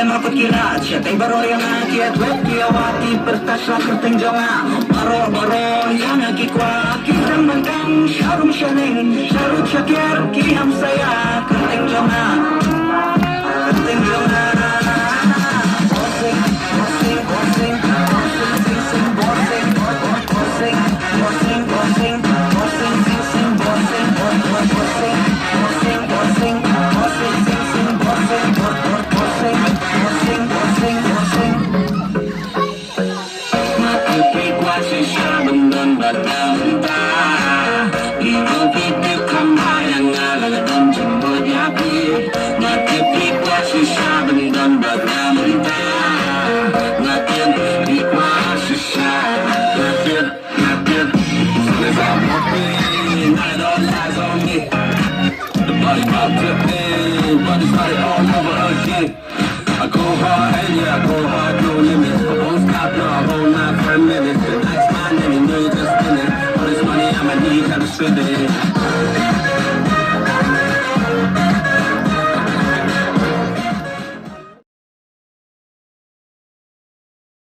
Dan rapat kira Siatay baro yang akiat Wet kiawati Pertaslah pertenjangan Baro yang akikwa Kisang bantang Syarum syaling Syarut syakir Kiham saya Pertenjangan Pertenjangan Bossing Bossing Bossing Bossing Sing sing Bossing Bossing Bossing Bossing Bossing Sing sing Bossing Bossing Bossing Bossing Bossing Sing sing Bossing Bossing I go hard, and yeah, I go hard, no limit. I won't stop, no, I won't not for a minute. Tonight's mine, and you know you just spin it. All this money I'ma need, how to spend it.